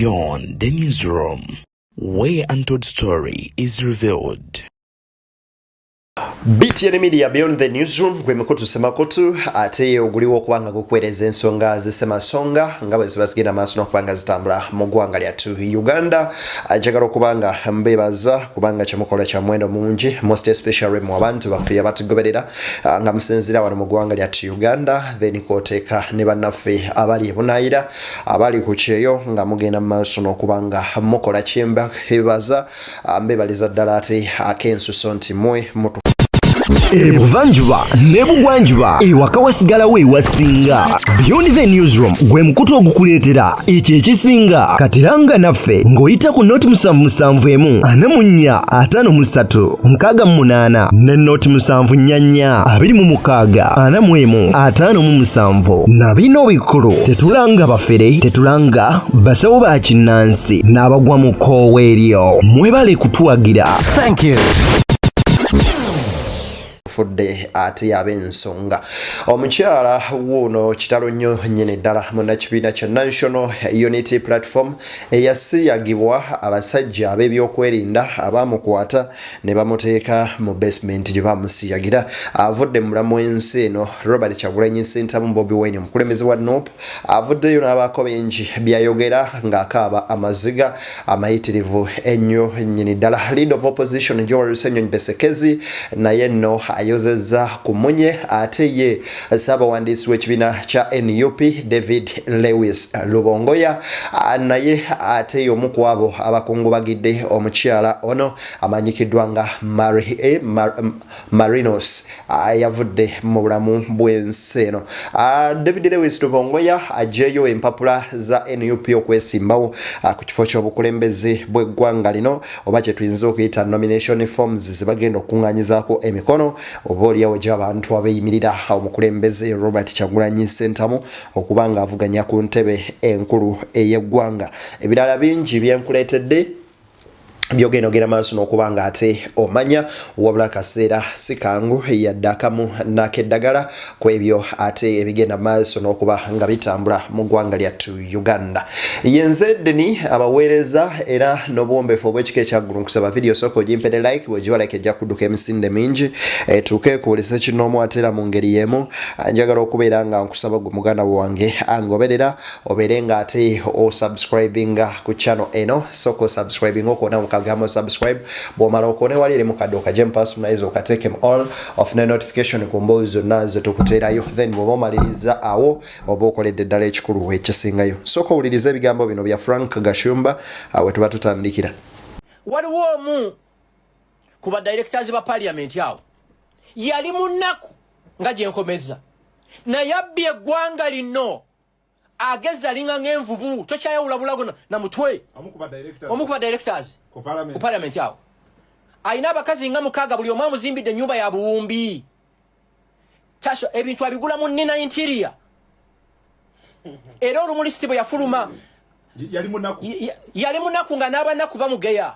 Beyond the newsroom, where untold story is revealed. BTN Media Beyond the Newsroom gwe mukutu semakutu ate oguliwo okubanga gukwereza ensonga zisemasonga nga bwe ziba zigenda maaso n'okubanga zitambula mu ggwanga lyattu Uganda. Njagala okubanga mbeebaza kubanga kyemukola kya muwendo mungi, most especially mu abantu baffe abatugoberera nga musinzira wano mu ggwanga lyattu Uganda, then kwoteeka ne bannaffe abali ebunaayira abali ku kyeyo nga mugenda mu maaso n'okubanga mukola kyembeebaza. Mbeebaliza ddala ate ak'ensuso nti mmwe mutu Ebuvanjuba nebugwanjuba ewaka wasigalawo ewasinga. Beyond the Newsroom gwe mukutu ogukuleetera ekyo ekisinga. Katiranga naffe ng'oyita ku noti 771 44 53 ne noti 744 26 45 na bino bikulu tetulanga bafere, tetulanga basawo ba kinnansi n'abagwa mu kkoowa eryo. Mwebale kutuwagira. Thank you. Afudde ate y'ab'ensonga. Omukyala wuuno kitalo nnyo nnyini ddala munnakibiina kya National Unity Platform eyasiyagibwa abasajja ab'ebyokwerinda abamukwata ne bamuteeka mu basement gye bamusiyagira. Avudde mu mulamu w'ensi eno Robert Kyagulanyi Ssentamu Bobi Wine omukulembeze wa NUP avuddeyo n'abaako bingi byayogera ng'akaaba amaziga amayitirivu ennyo nnyini ddala. Leader of Opposition Joel Rusennyonyi Besekezi naye nno ayozeza kumunye ate ye Ssaabawandiisi w'ekibiina kya NUP David Lewis Lubongoya naye ate y'omu ku abo abakungubagidde omukyala ono amanyikiddwa nga Marinos yavudde mu bulamu bw'ensi eno. David Lewis Lubongoya ajeeyo empapula za NUP okwesimbawo ku kifo ky'obukulembeze bw'eggwanga lino oba kye tuyinza okuyita nomination forms zibagenda okuŋŋaanyizaako emikono oba oliawo gy'abantu abeeyimirira omukulembeze Robert Kyagulanyi Ssentamu okuba nga avuganya ku ntebe enkulu ey'eggwanga. Ebirala bingi byenkuleetedde byogenda maaso n'okubanga ate omanya wabula kaseera si kangu yadde akamu n'akeddagala ku ebyo ate ebigenda maaso n'okuba nga bitambula mu ggwanga lyattu Uganda. Yenze Deni abaweereza era n'obuwombeefu obw'ekika ekyaggulu nkusaba video sooka ogimpere like bw'ogiba like ejja kudduka emisinde mingi etuuke kuwulisa kinoomu ate era mu ngeri y'emu. Njagala okubeera nga nkusaba gwe muganda wange angoberera obeere nga ate osubscribinga ku channel eno sooka osubscribinga okwona mukagamo subscribe bw'omala okone wali eri mukadde okaje personalize okateke all of the notification ku mboozi zonna ze tukuteerayo, then bw'oba omaliriza awo oba okoledde ddala ekikulu ekisingayo. Sooka owuliriza ebigambo bino bya Frank Gashumba we tuba tutandikira. Waliwo omu ku ba directors ba parliament awo yali munnaku nga gye nkomeza naye abbye eggwanga lino ageza linga ng'envubu tokyayawulabulago na mutwe omu ku ba directors ku parliament awo ayina abakazi nga mukaaga buli omu amuzimbidde ennyumba ya buwumbi taso ebintu abigula mu nnina interior era olumulisiti bwe yafuluma yali munaku nga n'abanaku bamugeya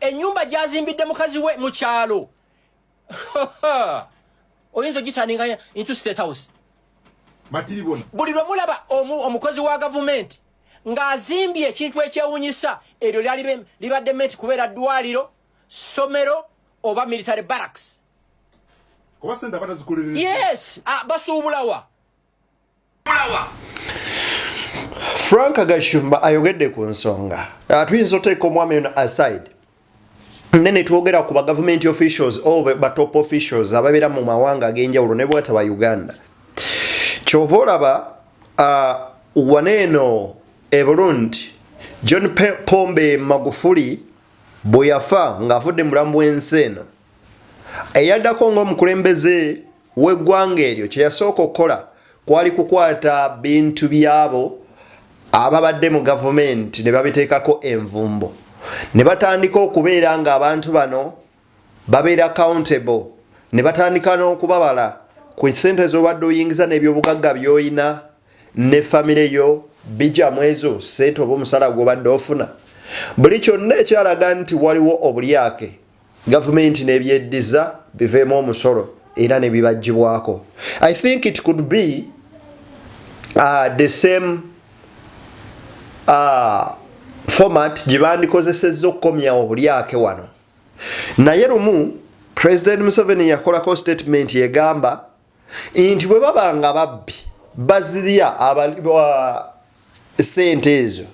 ennyumba gyazimbidde mukazi we mu kyalo oyinza ogitaninga into state house buli lwe mulaba omukozi wa gavumenti ng'azimbye ekintu ekyewunyisa eryo libadde menti kubeera ddwaliro somero oba military barracks. Yes, basuubulawa. Frank Gashumba ayogedde ku nsonga tuyinza oteeka omwami ono aside nene twogera ku ba government officials oba ba top officials ababeera mu mawanga ag'enjawulo ne bw'ataba Uganda. Kyova olaba waneeno e Burundi John Pombe Magufuli bwe yafa ng'afudde mulamu w'ensi eno eyaddako ng'omukulembeze w'eggwanga eryo kye yasooka okukola kwali kukwata bintu byabo ababadde mu gavumenti ne babiteekako envumbo ne batandika okubeera ng'abantu bano babeera accountable ne batandika n'okubabala ku ssente z'obadde oyingiza n'ebyobugagga by'oyina ne famire yo bija mwezo sente oba omusala gw'obadde ofuna. Buli kyonna ekyalaga nti waliwo obulyake gavumenti n'ebyeddiza biveemu omusolo era ne bibagibwako. I think it could be the same format gibandikozesezo okukomyawo bulyake wano naye lumu President Museveni yakolako statement yegamba nti bwe babanga babbi bazirya sente ezo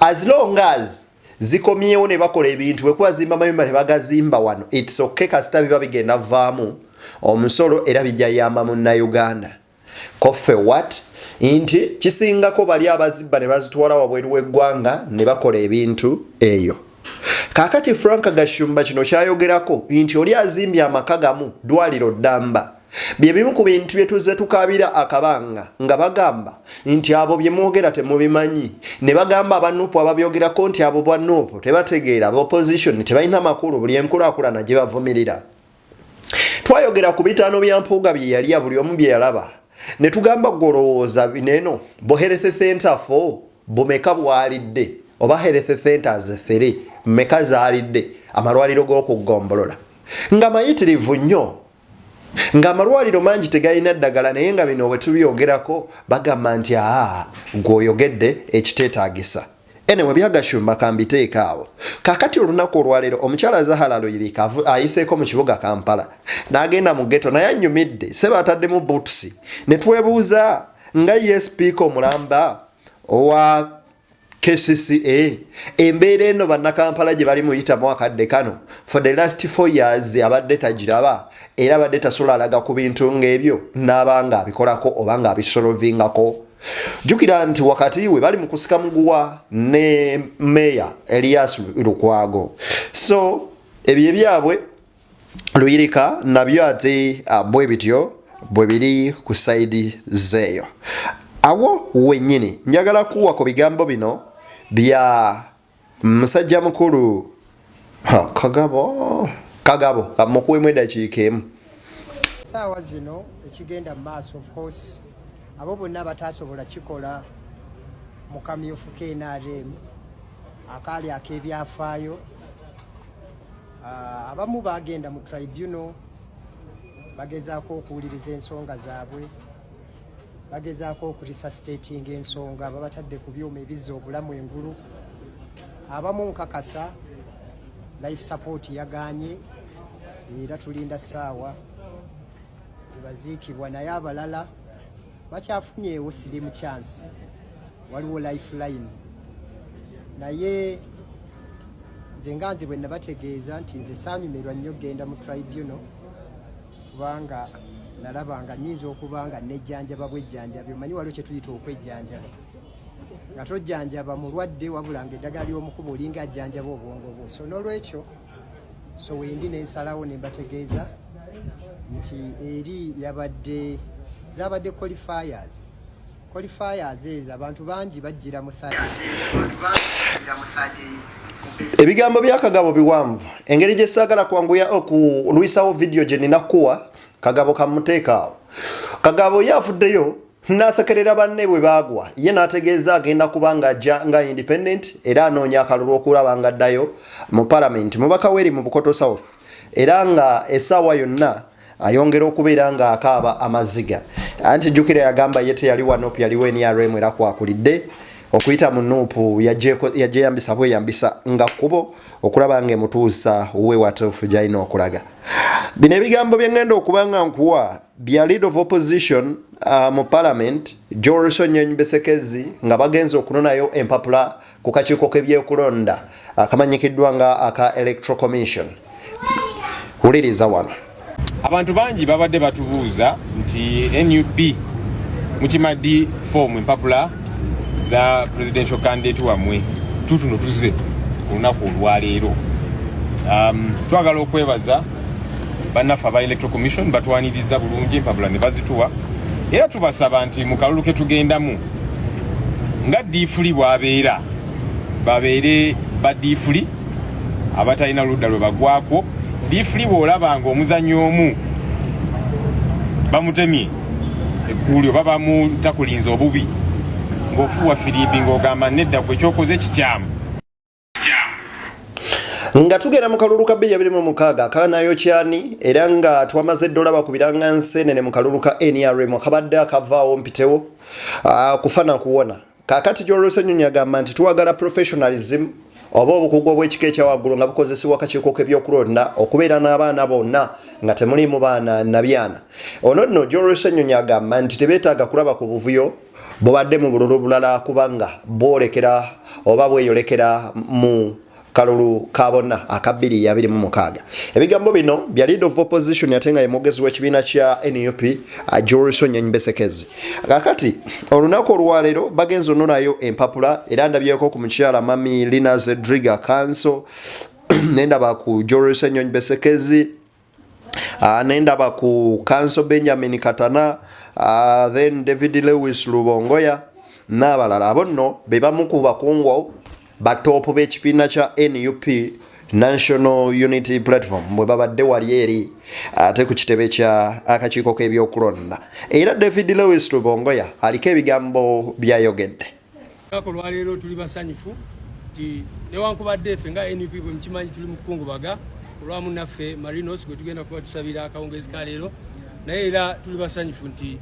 as long as zikomyewo ne bakola ebintu bwe kubazimba mayumba ne bagazimba wano it's okay kasita biba bigenda vaamu omusolo era bijja yamba munnayuganda koffe what nti kisingako bali abazibba ne bazitwala wabweru w'eggwanga ne bakola ebintu eyo kakati Frank Gashumba kino kyayogerako nti oli azimbye amaka gamu dwaliro ddamba bye bimu ku bintu bye tuzze tukabira akabanga nga bagamba nti abo bye mwogera temubimanyi ne bagamba abanupu ababyogerako nti abo banupu tebategeera opposition tebalina makulu buli enkulaakulana gye bavumirira twayogera ku bitaano bya mpuuga bye yali buli omu bye yalaba ne tugamba golowooza bineno bo health center 4 bumeka bwalidde oba health centers 3 mmeka zaalidde amalwaliro g'okugombolola nga mayitirivu nnyo nga amalwaliro mangi tegayina ddagala naye nga bino bwe tubyogerako bagamba nti gw'oyogedde ekiteetaagisa anyway byagashumba kambiteeka awo kakati olunaku olwaleero omukyala Zahara Luyirika ayiseeko mu kibuga Kampala n'agenda mu ghetto naye annyumidde seba ataddemu bootusi ne twebuuza nga ye speaker omulamba owa KCCA embeera eno bannakampala gye bali muyitamu akadde kano for the last 4 years abadde tagiraba era abadde tasobola alaga ku bintu ng'ebyo n'abanga abikolako oba nga abisolovingako jukira nti wakati we bali mu kusika muguwa ne Meya Elias Lukwago so ebyo byabwe Luyirika nabyo ate bwe bityo bwe biri ku side zeeyo awo wennyini njagala kuwa ku bigambo bino bya musajja mukulu Kagabo kamukuwemu eddakiika emu saawa zino ekigenda mu maaso of course abo bonna bataasobola kikola mu kamyufu k'NRM akaali ak'ebyafaayo abamu bagenda mu tribunal bagezaako okuwuliriza ensonga zaabwe bagezaako okuresuscitating ensonga babatadde ku byuma ebizza obulamu engulu abamu nkakasa life support yaganye era tulinda ssaawa tebaziikibwa naye abalala bakyafunyeewo slim chance waliwo lifeline naye nze nga nze bwe nabategeeza nti nze saanyumirwa nnyo genda mu tribunal kubanga nalabanga nnyinza okuba nga nejjanjaba bwejjanjabi omanyi waliwo kye tuyita okwejjanjaba nga tojjanjaba mulwadde wabula nga eddagala ly'omukuba olinga ajjanjaba obwongo bwo so n'olwekyo so wendi nensalawo ne mbategeeza nti eri zabadde qualifiers ezo abantu bangi bajjira mu ebigambo bya Kagabo biwanvu engeri gye saagala kwanguya okulwisawo video gye ninakuwa Kagabo kamuteekaawo Kagabo yafuddeyo n'asekerera banne bwe baagwa ye n'ategeeza agenda kubanga ajja nga independent era anoonya akalulu okulaba nga addayo mu parliament mubaka weri mu Bukoto South era nga essaawa yonna ayongera okubeera nga akaaba amaziga anti jjukira yagamba ye teyali wa NUP yaliwo NRM era kwakulidde okuyita mu NUP yajeyambisa bweyambisa nga kkubo okulaba nga emutuusa we watuufu gy'alina okulaga bino ebigambo bye ngenda okuba nga nkuwa bya leader of opposition mu parliament Johnson Nyonyi nga bagenza okunonayo empapula ku kakiiko k'ebyokulonda akamanyikiddwa nga aka electoral commission wuliriza wano abantu bangi babadde batubuuza nti NUP mukimaddi form empapula za presidential candidate wamwe tutuno tuze olunaku olwaleero twagala okwebaza bannaffe aba electoral commission batwaniriza bulungi empapula ne bazituwa era tubasaba nti mu kalulu ke tugendamu nga diifuli bwabeera babeere badiifuli abatalina ludda lwe bagwako diifuli bw'olaba nga omuzannyo omu bamutemye ekkuuli oba bamutakulinza obubi ng'ofuwa firimbi ng'ogamba nedda kwe kyokoze kikyamu nga tugenda mu kalulu ka 2026 akanayo kyani era nga twamaze dola bakubiranga nsene ne mu kalulu ka NRM akabadde akavaawo mpitewo kufana kuwona kakati Gy'Olusennyonyi agamba nti tuwagala professionalism oba obukugu obw'ekika ekyawaggulu nga bukozesebwa akakiiko k'ebyokulonda okubeera n'abaana bonna nga temuliimu baana nabyana. Ono nno Gy'Olusennyonyi agamba nti tebeetaaga kulaba ku buvuyo bubadde mu bululu bulala kubanga bwolekera oba bweyolekera mu kalulu kabona aka 2026. Ebigambo bino bya leader of opposition ate nga ye mwogezi w'ekibiina kya NUP Gy'Olusennyonyi Besekezi. Kakati olunaku olwaleero bagenze ononayo empapula era ndabyeko ku mukyala Mami Lina Zedriga Kanso nendaba ku Gy'Olusennyonyi Besekezi nendaba ku Kanso Benjamin Katana then David Lewis Lubongoya n'abalala. Abo nno be bamu ku bakungu batopu b'ekibiina kya NUP National Unity Platform bwe babadde wali eri ate ku kitebe kya akakiiko k'ebyokulonda. Era David Lewis Lubongoya aliko ebigambo byayogedde. Olwaleero tuli basanyufu nti newankubadde ffe nga NUP bwe mukimanyi tuli mu kukungubaga olwamu naffe Marinos gwe tugenda kuba tusabira akawungezi ka leero, naye era tuli basanyufu nti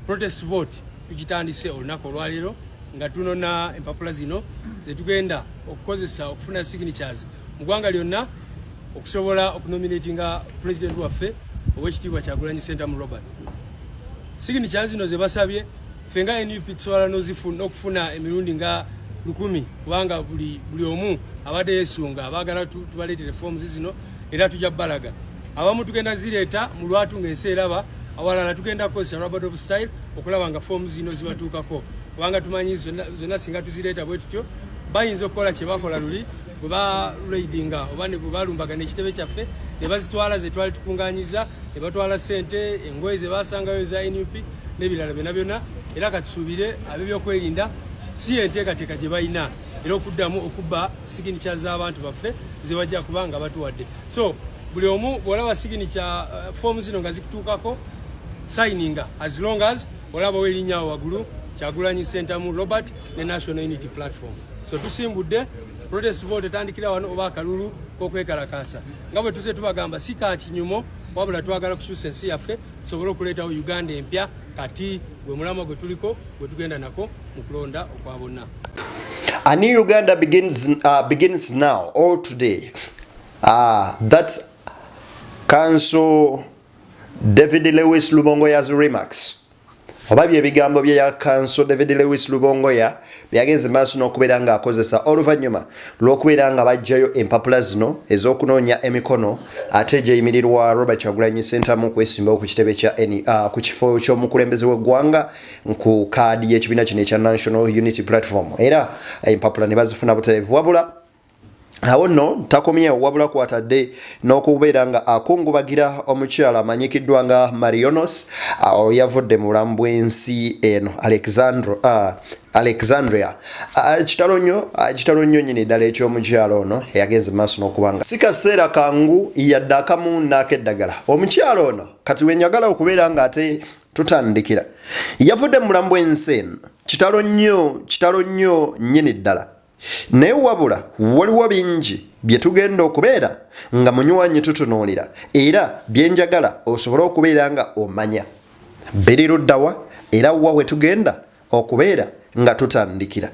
protest vote tugitandise olunaku olwaleero nga tunona empapula zino zetugenda okukozesa okufuna signatures mu ggwanga lyonna okusobola okunominatinga president waffe ow'ekitiibwa Kyagulanyi Ssentamu Robert. Signatures zino ze basabye ffe nga NUP tusobola n'okufuna emirundi nga 1000 kubanga buli omu abadde yeesunga abaagala tubaleetere forms zino era tujja balaga. Abamu tugenda zireeta mu lwatu ng'ensi eraba, awalala tugenda kukozesa Robert of style okulaba nga forms zino zibatuukako. Kubanga tumanyi zonna singa tuzireeta bwe tutyo bayinza okukola kye bakola luli bwe baraidinga oba ne bwe balumbagana ekitebe kyaffe ne bazitwala ze twali tukungaanyiza ne batwala ssente engoye ze basangayo za NUP n'ebirala byonna byonna. Era katusuubire ab'ebyokwerinda si enteekateeka gye balina era okuddamu okubba signature z'abantu baffe ze bajja kubanga batuwadde. So buli omu bw'olaba signature form zino nga zikutuukako signinga as long as olabawo erinnya waggulu Kyagulanyi Ssentamu Robert ne National Unity Platform. So tusimbudde protest vote etandikira wano oba akalulu k'okwekalakaasa nga bwe tuze tubagamba si ka kinyumo wabula twagala kukyusa ensi yaffe tusobole okuleetawo Uganda empya kati gwe mulamwa gwe tuliko gwe tugenda nako mu kulonda okwa bonna. A new Uganda begins now or today. That's Council David Lewis Lubongoya's remarks. Oba ebigambo bya Council David Lewis Lubongoya byagenze maaso n'okubeera nga akozesa oluvannyuma lw'okubeera nga bajjayo empapula zino ez'okunoonya emikono ate gyeyimirirwa Robert Kyagulanyi Ssentamu kwesimbawo ku kitebe kya ku kifo ky'omukulembeze w'eggwanga ku kaadi y'ekibiina kino ekya National Unity Platform. Era empapula ne bazifuna butereevu wabula awo nno takomyewo wabula kwatadde n'okubeera nga akungubagira omukyala amanyikiddwa nga Marionos yavudde mu bulamu bw'ensi eno Alexandria. Kitalo nnyo nyini ddala eky'omukyala ono eyagenze maaso n'okubanga si kaseera kangu yadde akamu n'akeddagala. Omukyala ono kati we njagala okubeera nga ate tutandikira yavudde mu bulamu bw'ensi eno kitalo nnyo nyini ddala. Naye wabula waliwo bingi bye tugenda okubeera nga munywanyi tutunuulira era byenjagala osobole okubeera nga omanya biri luddawa era wa we tugenda okubeera nga tutandikira.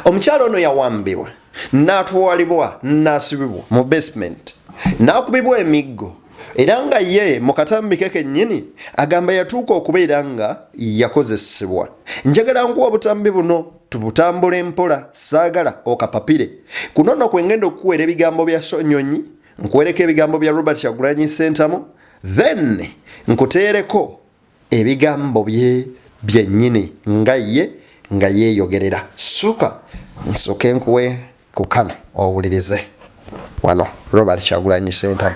Omukyala ono yawambibwa n'atwalibwa n'asibibwa mu basement n'akubibwa emiggo era nga ye mu katambi ke kennyini agamba yatuuka okubeera nga yakozesebwa. Njagala nkuwa obutambi buno tubutambula empola saagala okapapire kuno nno kwengenda okukuweera ebigambo bya Sonyonyi nkuweereko ebigambo bya Robert Kyagulanyi Ssentamu then nkuteereko ebigambo bye byennyini nga yeeyogerera. Nsooke nkuwe ku kano owulirize wano Robert Kyagulanyi Ssentamu.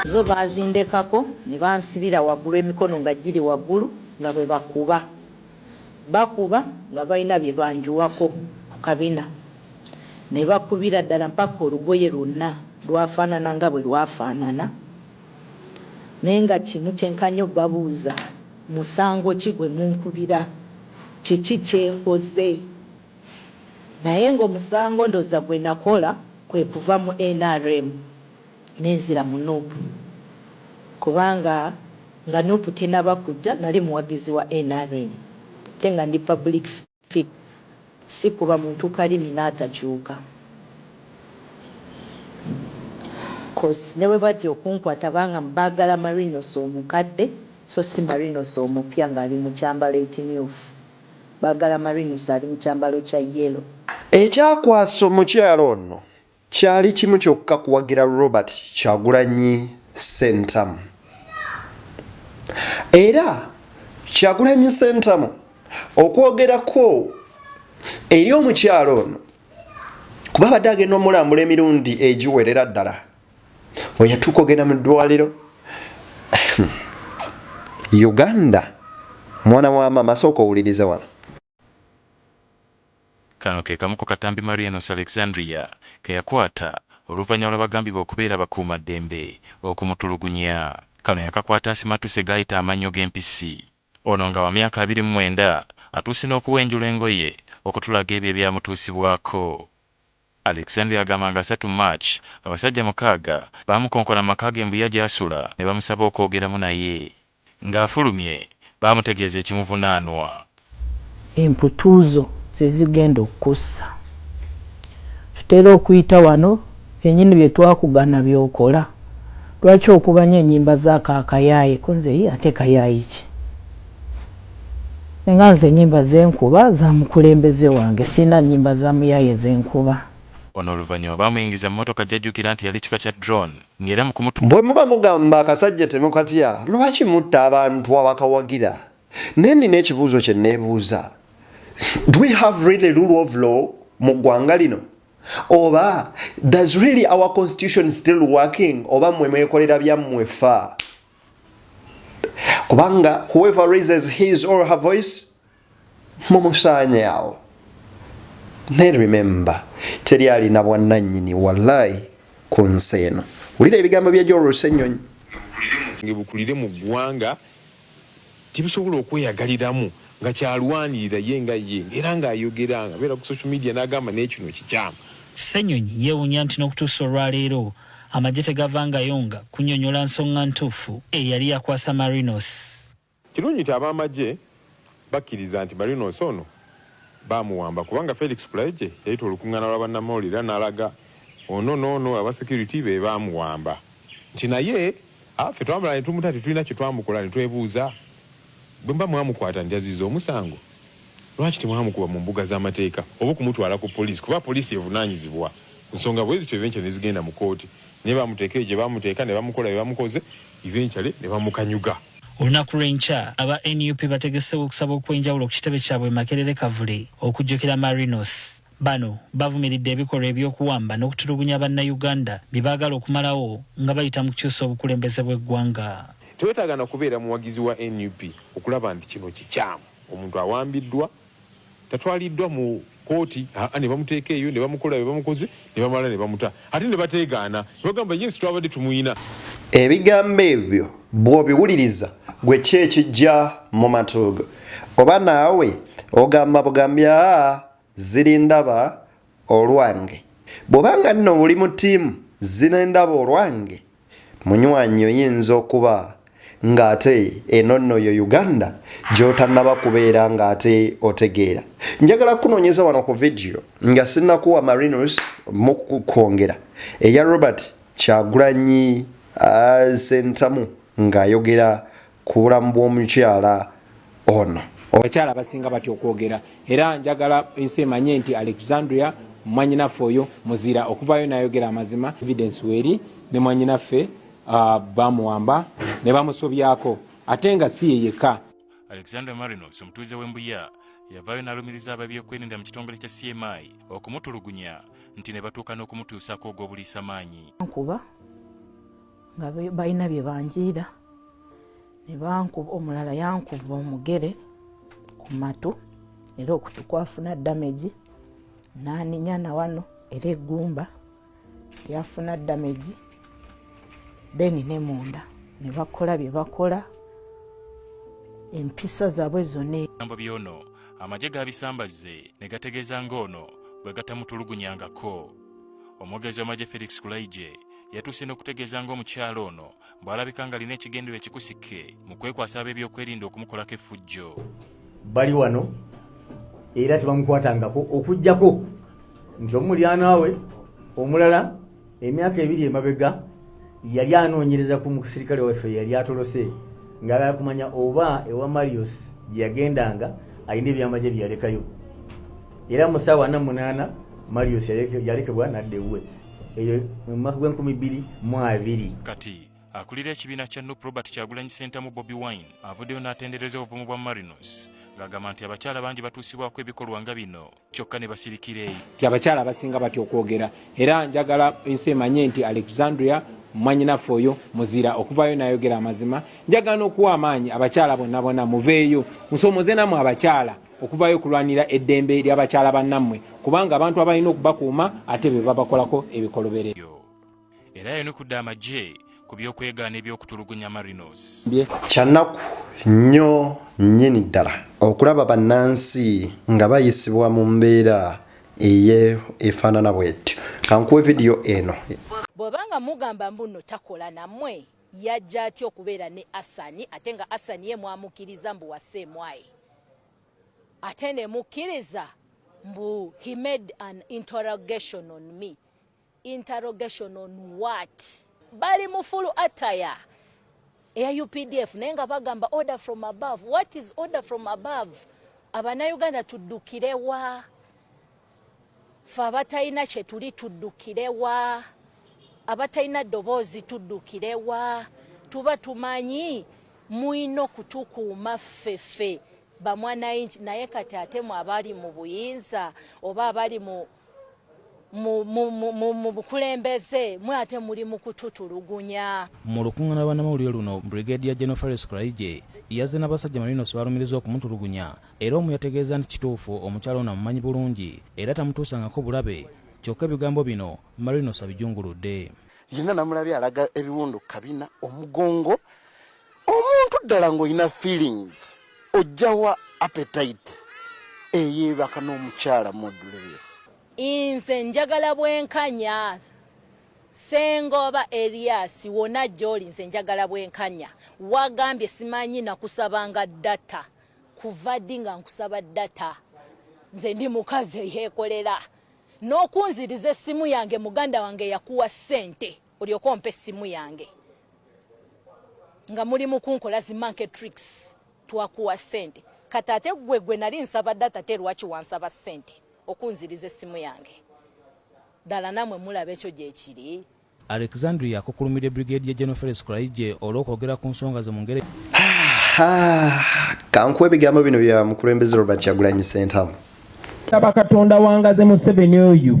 Zo bazindekako ne bansibira waggulu emikono nga giri waggulu nga bwe bakuba nga balina bye banjuwako ku kabina ne bakubira ddala mpaka olugoye lwonna lwafaanana nga bwe lwafaanana. Naye nga kino kyenkanyo babuuza musango ki gwe munkubira, kiki kyenkoze? Naye ng'omusango ndoza gwe nakola kwe kuva mu NRM nenzira mu NUP kubanga nga NUP tenaba kujja nali muwagizi wa NRM te nga ndi public figure si kuba muntu kalimi n'atakyuka. Kosi newe bati okunkwata banga mbagala Marinos omukadde so si Marinos omupya ng'ali mu kyambalo ekimyufu. Bagala Marinos ali mu kyambalo kya yellow. Ekyakwasa omukyalo ono kyali kimu kyokka kuwagira Robert Kyagulanyi Ssentamu. Era Kyagulanyi Ssentamu okwogerako eri omukyalo ono kuba badde agenda omulambula emirundi egiwerera ddala we yatuuka ogenda mu ddwaliro Uganda. Mwana wa mama sooka owuliriza wano. Kano ke kamu ku katambi Marinos Alexandria ke yakwata oluvannyuma lw'abagambibwa okubeera bakuumaddembe okumutulugunya. Kano yakakwata asimatuse gayita amannyo g'empisi. Ono nga wa myaka 29 atuuse n'okuwenjula engoye okutulaga ebyo ebyamutuusibwako. Alexandria agamba nga 3 March abasajja 6 baamukonkona maka g'embuya gy'asula ne bamusaba okwogeramu naye. Ng'afulumye baamutegeeza ekimuvunaanwa. Emputuuzo zezigenda okussa. Tutera okuyita wano byennyini bye twakugana by'okola. Lwaki okubanya ennyimba z'akaakayaye konze ate kayaye ki? Nga nze ennyimba z'enkuba za mukulembeze wange sina nnyimba za muyaye z'enkuba. Ono oluvannyuma baamuyingiza mu mmotoka gy'ajjukira nti yali kika kya drone ng'era mu kumutu. Bwe muba mugamba akasajja temukatya lwaki mutta abantu abakawagira? Naye nina ekibuuzo kye neebuuza. Do we have really rule of law mu ggwanga lino? Oba does really our constitution still working? Oba mmwe mwekolera byammwe fa? Kubanga whoever raises his or her voice mumusaanye awo. Ne remember teri alina bwannannyini wallahi ku nsi eno. Wulira ebigambo bya George Ssenyonyi. Bukulire mu ggwanga tibusobola okweyagaliramu nga kyalwanirira ye nga ye era ng'ayogeranga beera ku social media n'agamba n'ekino kikyamu. Ssenyonyi yeewuunya nti n'okutuusa olwaleero amagye tegavangayo nga kunnyonnyola nsonga ntuufu eyali yakwasa Marinos. Kirungi nti ab'amagye bakkiriza nti Marinos ono baamuwamba kubanga Felix Kulaije yayita olukuŋŋaana lwa bannamawulire era n'alaga ono aba security be baamuwamba nti naye ffe twamala ne tumuta tetulina kye twamukola ne twebuuza bwe mba mwamukwata nti aziza omusango lwaki temwamukuba mu mbuga z'amateeka oba okumutwala ku poliisi kuba poliisi evunaanyizibwa ku nsonga bwe zityo eventually ne zigenda mu kooti naye bamuteeka gye bamuteeka ne bamukola bye bamukoze eventually ne bamukanyuga. Olunaku lw'enkya aba NUP bategese okusaba okwenjawulo ku kitebe kyabwe Makerere Kavule okujjukira Marinos. Bano bavumiridde ebikolwa eby'okuwamba n'okutulugunya bannayuganda bye baagala okumalawo nga bayita mu kukyusa obukulembeze bw'eggwanga. Twetagana kubeera muwagizi wa NUP okulaba nti kino kikyamu omuntu awambiddwa tatwaliddwa mu kooti ne bamuteeka eyo ne bamukola bye bamukoze ne bamala ne bamuta ate ne bateegaana ne bagamba yes twabadde tumuyina. Ebigambo ebyo bw'obiwuliriza gwe ki ekijja mu matugo oba naawe ogamba bugambya ziri ndaba olwange bw'obanga nno buli mu ttiimu ziri ndaba olwange munywanyi oyinza okuba ng'ate eno nno yo Uganda gy'otannaba kubeera ng'ate otegeera. Njagala kunoonyeza wano ku vidiyo nga sinnakuwa Marinos mu kwongera eya Robert Kyagulanyi Ssentamu ng'ayogera ku bulamu bw'omukyala ono. Abakyala basinga batyo okwogera era njagala ensi emanye nti Alexandria mwanyinaffe oyo muzira okuvaayo n'ayogera amazima evidence weeri ne mwanyinaffe bamuwamba ne bamusobyako ate nga si ye yekka. Alexandria Marinos omutuuze w'embuya yavaayo n'alumiriza ab'ebyokwerinda mu kitongole kya CMI okumutulugunya nti ne batuuka n'okumutuusako ogw'obuliisa maanyi. Nkuba nga balina bye banjiira ne bankuba omulala yankuba omugere ku matu era okutu kwafuna damage n'aninya na wano era eggumba lyafuna damage then ne munda ne bakola bye bakola empisa zaabwe zonna. Ebigambo by'ono amagye gaabisambazze ne gategeeza ng'ono bwe gatamutulugunyangako. Omwogezi w'amagye Felix Kulaije yatuuse n'okutegeeza ng'omukyalo ono bw'alabika ng'alina ekigendero ekikusikke mu kwekwasa ab'ebyokwerinda okumukolako effujjo. Bali wano era tebamukwatangako okujjako nti omulyana we omulala emyaka 2 emabega yali anoonyereza ku musirikale waffe yali atolose ng'agala kumanya oba ewa Marius yagendanga alina ebyamaje byalekayo era mu ssaawa 48 Marius yalekebwa nadde ewuwe eyo mu mwaka gw'2022 kati akulira ekibiina kya NUP Robert Kyagulanyi Ssentamu Bobi Wine avuddeyo n'atendereza obuvumu bwa Marinos ng'agamba nti abakyala bangi batuusibwako ebikolwa nga bino kyokka ne basirikire abakyala abasinga batyo okwogera era njagala ensi emanye nti Alexandria mwanyinaffe oyo muzira okuvayo nayogera amazima njagala n'okuwa amaanyi abakyala bonna muveeyo musomoze nammwe abakyala okuvayo kulwanira eddembe ly'abakyala bannammwe kubanga abantu abalina okubakuuma ate be babakolako ebikolobere era yanukudde amagye ku byokwegaana ebyokutulugunya Marinos kyannaku nnyo nnyini ddala okulaba bannansi nga bayisibwa mu mbeera efaanana bwetyo kankuwe vidiyo eno bw'obanga mugamba mbuno takola nammwe yajja atya okubeera ne Asani ate nga Asani ye mwamukiriza mbu waseemwaye ate ne mukkiriza mbu he made an interrogation on me. Interrogation on what? Bali mu full attire eya UPDF naye nga bagamba order from above. What is order from above? Abanayuganda tuddukirewa, fe abatalina kye tuli tuddukirewa, abatalina ddoboozi tuddukirewa, tuba tumanyi mwino kutukuuma ffeffe bamwana inchi naye kati ate mu abali mu buyinza oba abali mu bukulembeze mwe ate muri mu kututulugunya. Mu lukuŋŋaana lw'Abannamawulire luno Brigadier General Felix Kulaije yazze n'abasajja Marinos balumiriza okumutulugunya era omu yategeeza nti kituufu omukyala ono amumanyi bulungi era tamutuusangako bulabe kyokka ebigambo bino Marinos abijunguludde. Yenna namulabye alaga ebiwundu kabina omugongo omuntu ddala ng'olina feelings ojjawa appetite eyeebaka n'omukyala modulere. Inze njagala bwenkanya Sengoba Elias wona joli nze njagala bwenkanya wagambye simanyi na kusabanga data kuvadinga nkusaba data nze ndi mukazi yekolera n'okunziriza essimu yange muganda wange yakuwa sente olyokompe essimu yange nga muri mukunkola zi market tricks twakuwa sente katate gwe nali nsaba data terwachi wansaba sente okunziriza essimu yange dala namwe mulabe ekyo gye kiri. Alexandria akokulumidde Brigadier General Felix Kulaije olw'okwogera ku nsonga ze mu ngeri kankuwa ebigambo bino bya mukulembeze Robert Kyagulanyi Ssentamu. Saba Katonda wangaze Museveni oyo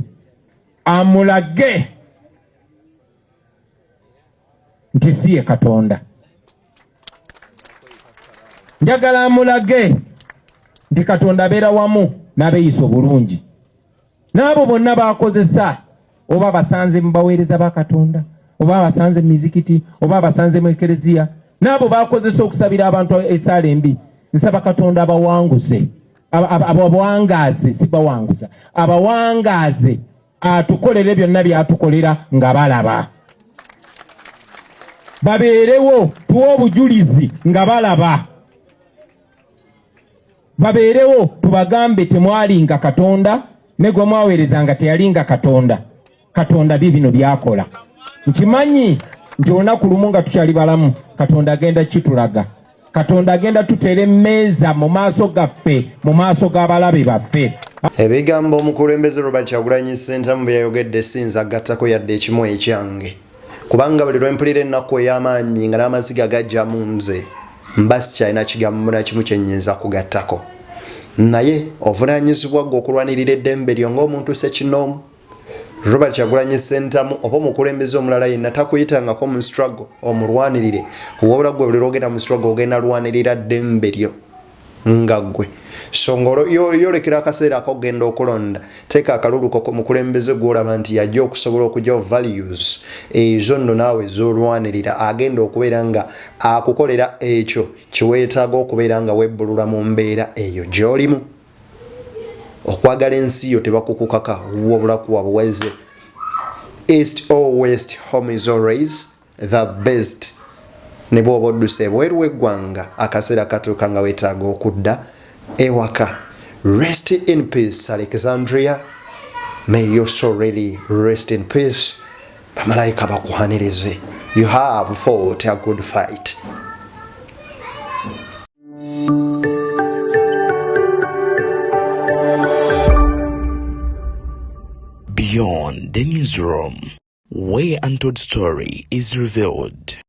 amulage nti si ye Katonda. Njagala amulage nti Katonda abeera wamu n'abeeyisa obulungi. N'abo bonna bakozesa oba basanze mu baweereza ba Katonda oba basanze mu mizikiti oba basanze mu ekereziya n'abo bakozesa okusabira abantu esaala embi nsaba Katonda abawanguze abawangaze si bawanguza abawangaze atukolere byonna byatukolera nga balaba babeerewo tuwa obujulizi nga balaba babeerewo tubagambe temwalinga Katonda ne gwe mwaweerezanga teyalinga Katonda. Katonda bibino byakola nkimanyi nti olunaku lumu nga tukyali balamu Katonda agenda kitulaga. Katonda agenda tuteera emmeeza mu maaso gaffe mu maaso g'abalabe baffe. Ebigambo omukulembeze Robert Kyagulanyi Ssentamu bye yayogedde sinza agattako yadde ekimu ekyange kubanga buli lwempulira ennaku ey'amaanyi nga n'amaziga gajja mu nze mba sikyalina kigambo na kimu kye nnyinza kugattako naye ovunaanyizibwa gwe okulwanirira eddembe lyo ng'omuntu ssekinoomu Robert Kyagulanyi Ssentamu oba omukulembeze omulala yenna takuyitangako mu struggle omulwanirire wabula gwe buli lwogenda mu struggle ogenda lwanirira ddembe lyo nga ggwe so ng'olekera akaseera akogenda okulonda teeka akaluluko ku mukulembeze gw'olaba nti yajja okusobola okugyawo values ezo nno naawe z'olwanirira agenda okubeera nga akukolera ekyo kiweetaaga okubeera nga webbulula mu mbeera eyo gy'olimu. Okwagala ensi yo tebakukukaka wabula kuwa buweze. East or west, home is always the best. Ne bw'oba odduse ebweru w'eggwanga akaseera katuuka nga weetaaga okudda ewaka. Rest in peace, Alexandria. May your soul really rest in peace. Bamalayika bakuhanirize. You have fought a good fight. Beyond the newsroom, where untold story is revealed.